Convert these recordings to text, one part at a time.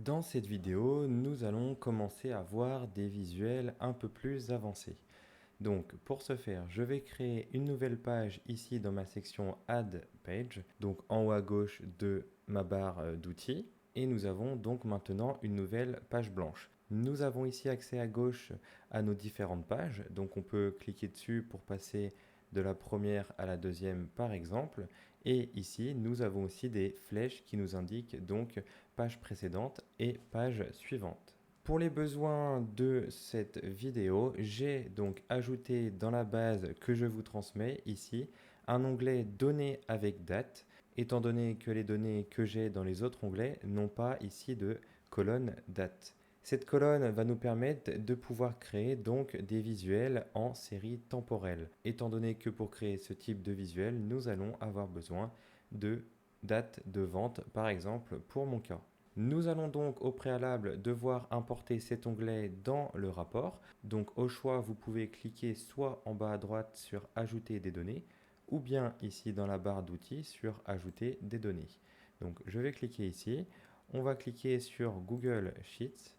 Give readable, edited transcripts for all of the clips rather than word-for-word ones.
Dans cette vidéo, nous allons commencer à voir des visuels un peu plus avancés. Donc pour ce faire, je vais créer une nouvelle page ici dans ma section Add Page, donc en haut à gauche de ma barre d'outils. Et nous avons donc maintenant une nouvelle page blanche. Nous avons ici accès à gauche à nos différentes pages, donc on peut cliquer dessus pour passer de la première à la deuxième par exemple. Et ici, nous avons aussi des flèches qui nous indiquent donc page précédente et page suivante. Pour les besoins de cette vidéo, j'ai donc ajouté dans la base que je vous transmets ici un onglet données avec date, étant donné que les données que j'ai dans les autres onglets n'ont pas ici de colonne date. Cette colonne va nous permettre de pouvoir créer donc des visuels en série temporelle, étant donné que pour créer ce type de visuel, nous allons avoir besoin de date de vente, par exemple pour mon cas. Nous allons donc au préalable devoir importer cet onglet dans le rapport. Donc au choix, vous pouvez cliquer soit en bas à droite sur Ajouter des données, ou bien ici dans la barre d'outils sur Ajouter des données. Donc je vais cliquer ici. On va cliquer sur Google Sheets.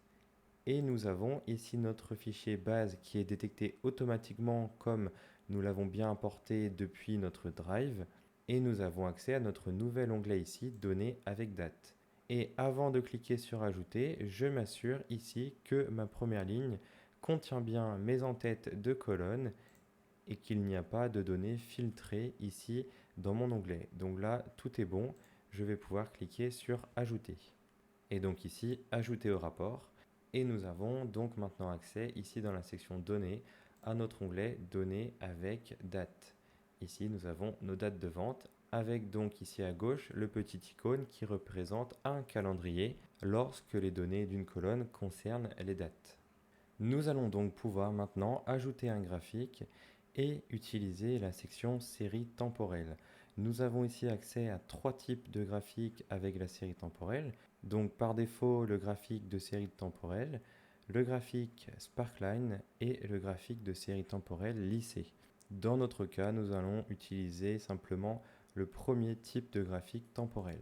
Et nous avons ici notre fichier base qui est détecté automatiquement comme nous l'avons bien importé depuis notre Drive. Et nous avons accès à notre nouvel onglet ici, Données avec date. Et avant de cliquer sur Ajouter, je m'assure ici que ma première ligne contient bien mes en-têtes de colonnes et qu'il n'y a pas de données filtrées ici dans mon onglet. Donc là, tout est bon. Je vais pouvoir cliquer sur Ajouter. Et donc ici, Ajouter au rapport. Et nous avons donc maintenant accès ici dans la section Données à notre onglet Données avec date. Ici, nous avons nos dates de vente avec donc ici à gauche le petit icône qui représente un calendrier lorsque les données d'une colonne concernent les dates. Nous allons donc pouvoir maintenant ajouter un graphique et utiliser la section série temporelle. Nous avons ici accès à trois types de graphiques avec la série temporelle. Donc par défaut, le graphique de série temporelle, le graphique Sparkline et le graphique de série temporelle lissée. Dans notre cas, nous allons utiliser simplement le premier type de graphique temporel.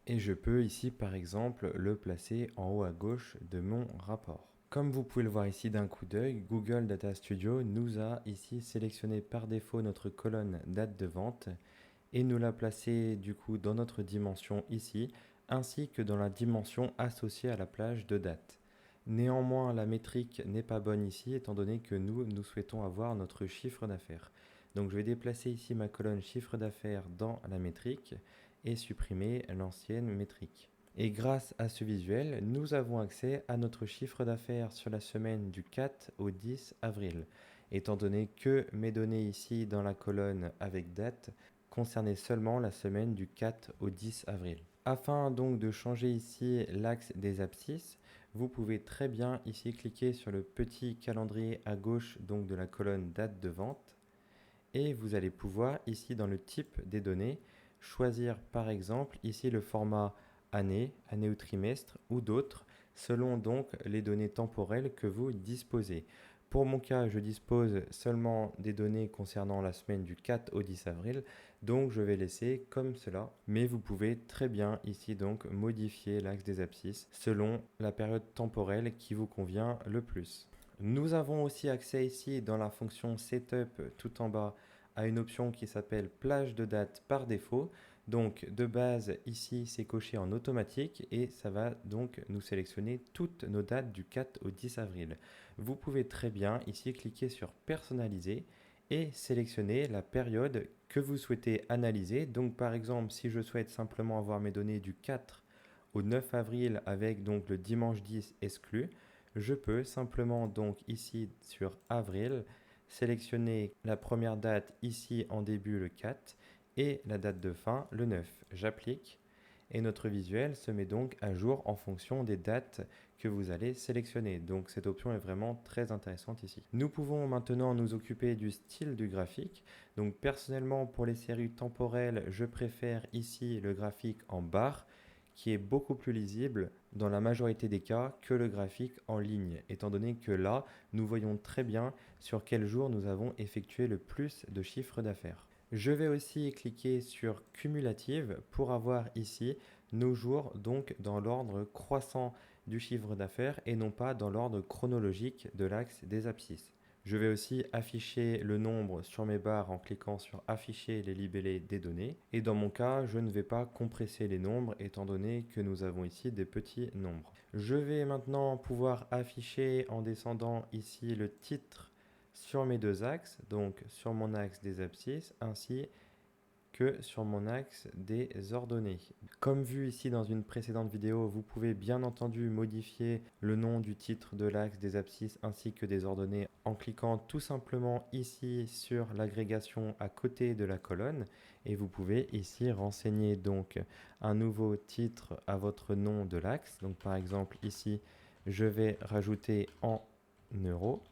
Et je peux ici par exemple le placer en haut à gauche de mon rapport. Comme vous pouvez le voir ici d'un coup d'œil, Google Data Studio nous a ici sélectionné par défaut notre colonne date de vente et nous l'a placé du coup dans notre dimension ici, ainsi que dans la dimension associée à la plage de date. Néanmoins, la métrique n'est pas bonne ici, étant donné que nous souhaitons avoir notre chiffre d'affaires. Donc je vais déplacer ici ma colonne chiffre d'affaires dans la métrique et supprimer l'ancienne métrique. Et grâce à ce visuel, nous avons accès à notre chiffre d'affaires sur la semaine du 4 au 10 avril, étant donné que mes données ici dans la colonne avec date concernaient seulement la semaine du 4 au 10 avril. Afin donc de changer ici l'axe des abscisses, vous pouvez très bien ici cliquer sur le petit calendrier à gauche donc de la colonne date de vente et vous allez pouvoir ici dans le type des données choisir par exemple ici le format année, année ou trimestre ou d'autres selon donc les données temporelles que vous disposez. Pour mon cas, je dispose seulement des données concernant la semaine du 4 au 10 avril, donc je vais laisser comme cela. Mais vous pouvez très bien ici donc modifier l'axe des abscisses selon la période temporelle qui vous convient le plus. Nous avons aussi accès ici dans la fonction Setup tout en bas à une option qui s'appelle plage de date par défaut. Donc de base ici c'est coché en automatique et ça va donc nous sélectionner toutes nos dates du 4 au 10 avril. Vous pouvez très bien ici cliquer sur personnaliser et sélectionner la période que vous souhaitez analyser. Donc par exemple si je souhaite simplement avoir mes données du 4 au 9 avril avec donc le dimanche 10 exclu, je peux simplement donc ici sur avril sélectionner la première date ici en début le 4 et la date de fin le 9. J'applique et notre visuel se met donc à jour en fonction des dates que vous allez sélectionner. Donc cette option est vraiment très intéressante ici. Nous pouvons maintenant nous occuper du style du graphique. Donc personnellement pour les séries temporelles, je préfère ici le graphique en barre qui est beaucoup plus lisible dans la majorité des cas que le graphique en ligne, étant donné que là, nous voyons très bien sur quel jour nous avons effectué le plus de chiffre d'affaires. Je vais aussi cliquer sur cumulative pour avoir ici nos jours donc dans l'ordre croissant du chiffre d'affaires et non pas dans l'ordre chronologique de l'axe des abscisses. Je vais aussi afficher le nombre sur mes barres en cliquant sur afficher les libellés des données. Et dans mon cas, je ne vais pas compresser les nombres étant donné que nous avons ici des petits nombres. Je vais maintenant pouvoir afficher en descendant ici le titre sur mes deux axes, donc sur mon axe des abscisses ainsi que sur mon axe des ordonnées. Comme vu ici dans une précédente vidéo, vous pouvez bien entendu modifier le nom du titre de l'axe des abscisses ainsi que des ordonnées en cliquant tout simplement ici sur l'agrégation à côté de la colonne et vous pouvez ici renseigner donc un nouveau titre à votre nom de l'axe. Donc par exemple ici, je vais rajouter en euros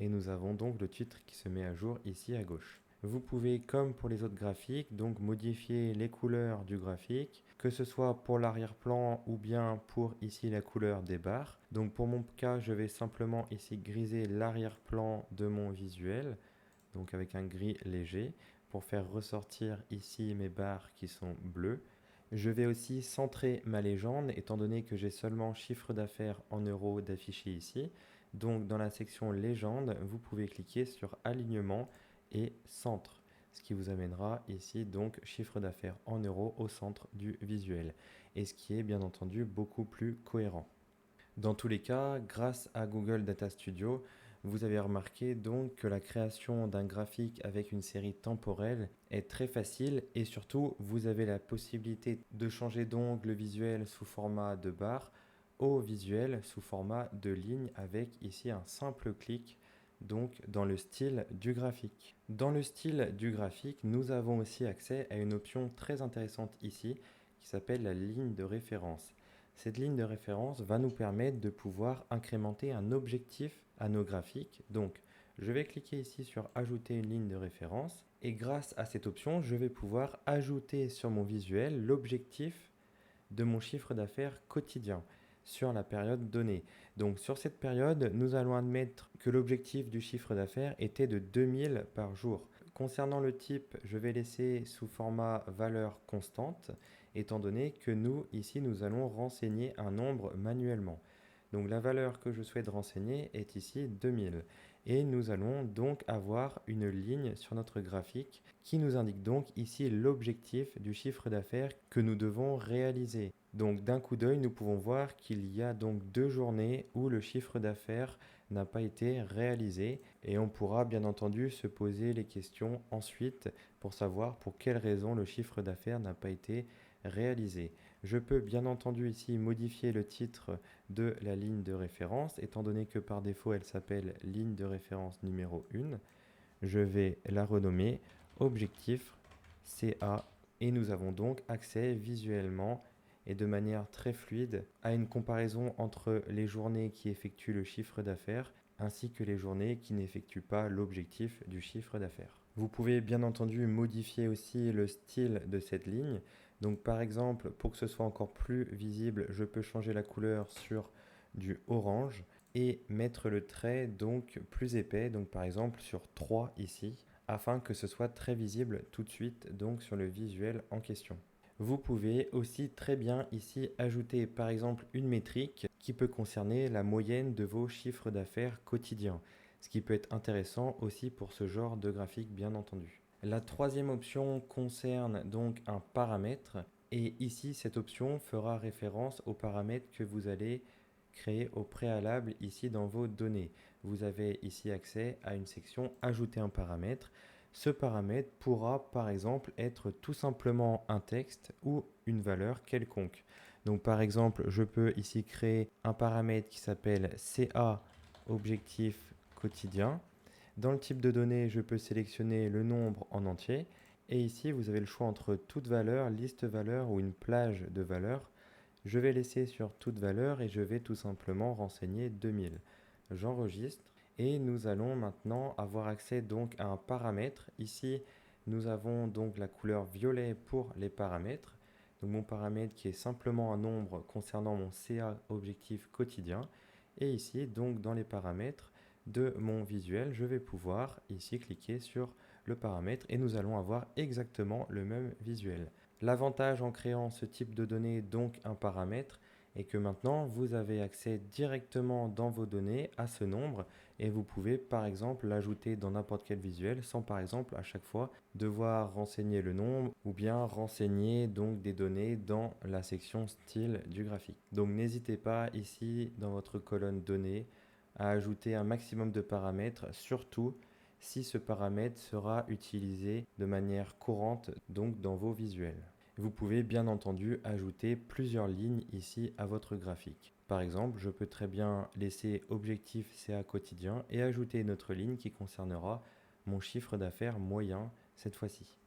et nous avons donc le titre qui se met à jour ici à gauche. Vous pouvez, comme pour les autres graphiques, donc modifier les couleurs du graphique, que ce soit pour l'arrière-plan ou bien pour ici la couleur des barres. Donc pour mon cas, je vais simplement ici griser l'arrière-plan de mon visuel, donc avec un gris léger, pour faire ressortir ici mes barres qui sont bleues. Je vais aussi centrer ma légende, étant donné que j'ai seulement chiffre d'affaires en euros d'afficher ici. Donc dans la section légende, vous pouvez cliquer sur alignement et centre, ce qui vous amènera ici donc chiffre d'affaires en euros au centre du visuel, et ce qui est bien entendu beaucoup plus cohérent. Dans tous les cas, grâce à Google Data Studio, vous avez remarqué donc que la création d'un graphique avec une série temporelle est très facile et surtout vous avez la possibilité de changer donc le visuel sous format de barre au visuel sous format de ligne avec ici un simple clic donc dans le style du graphique. Dans le style du graphique, nous avons aussi accès à une option très intéressante ici qui s'appelle la ligne de référence. Cette ligne de référence va nous permettre de pouvoir incrémenter un objectif à nos graphiques. Donc, je vais cliquer ici sur ajouter une ligne de référence et grâce à cette option, je vais pouvoir ajouter sur mon visuel l'objectif de mon chiffre d'affaires quotidien sur la période donnée. Donc sur cette période, nous allons admettre que l'objectif du chiffre d'affaires était de 2000 par jour. Concernant le type, je vais laisser sous format valeur constante, étant donné que nous, ici, nous allons renseigner un nombre manuellement. Donc la valeur que je souhaite renseigner est ici 2000. Et nous allons donc avoir une ligne sur notre graphique qui nous indique donc ici l'objectif du chiffre d'affaires que nous devons réaliser. Donc d'un coup d'œil, nous pouvons voir qu'il y a donc 2 journées où le chiffre d'affaires n'a pas été réalisé et on pourra bien entendu se poser les questions ensuite pour savoir pour quelle raison le chiffre d'affaires n'a pas été réalisé. Je peux bien entendu ici modifier le titre de la ligne de référence étant donné que par défaut elle s'appelle ligne de référence numéro 1. Je vais la renommer objectif CA et nous avons donc accès visuellement et de manière très fluide à une comparaison entre les journées qui effectuent le chiffre d'affaires ainsi que les journées qui n'effectuent pas l'objectif du chiffre d'affaires. Vous pouvez bien entendu modifier aussi le style de cette ligne. Donc par exemple, pour que ce soit encore plus visible, je peux changer la couleur sur du orange et mettre le trait donc plus épais, donc par exemple sur 3 ici, afin que ce soit très visible tout de suite donc sur le visuel en question. Vous pouvez aussi très bien ici ajouter par exemple une métrique qui peut concerner la moyenne de vos chiffres d'affaires quotidiens, ce qui peut être intéressant aussi pour ce genre de graphique bien entendu. La troisième option concerne donc un paramètre et ici cette option fera référence aux paramètres que vous allez créer au préalable ici dans vos données. Vous avez ici accès à une section ajouter un paramètre. Ce paramètre pourra par exemple être tout simplement un texte ou une valeur quelconque. Donc par exemple, je peux ici créer un paramètre qui s'appelle CA objectif quotidien. Dans le type de données, je peux sélectionner le nombre en entier. Et ici, vous avez le choix entre toute valeur, liste valeur ou une plage de valeurs. Je vais laisser sur toute valeur et je vais tout simplement renseigner 2000. J'enregistre et nous allons maintenant avoir accès donc à un paramètre. Ici, nous avons donc la couleur violet pour les paramètres. Donc mon paramètre qui est simplement un nombre concernant mon CA objectif quotidien. Et ici, donc dans les paramètres de mon visuel, je vais pouvoir ici cliquer sur le paramètre et nous allons avoir exactement le même visuel. L'avantage en créant ce type de données, donc un paramètre, et que maintenant vous avez accès directement dans vos données à ce nombre et vous pouvez par exemple l'ajouter dans n'importe quel visuel sans par exemple à chaque fois devoir renseigner le nombre ou bien renseigner donc des données dans la section style du graphique. Donc n'hésitez pas ici dans votre colonne données à ajouter un maximum de paramètres, surtout si ce paramètre sera utilisé de manière courante donc dans vos visuels. Vous pouvez bien entendu ajouter plusieurs lignes ici à votre graphique. Par exemple, je peux très bien laisser objectif CA quotidien et ajouter une autre ligne qui concernera mon chiffre d'affaires moyen cette fois-ci.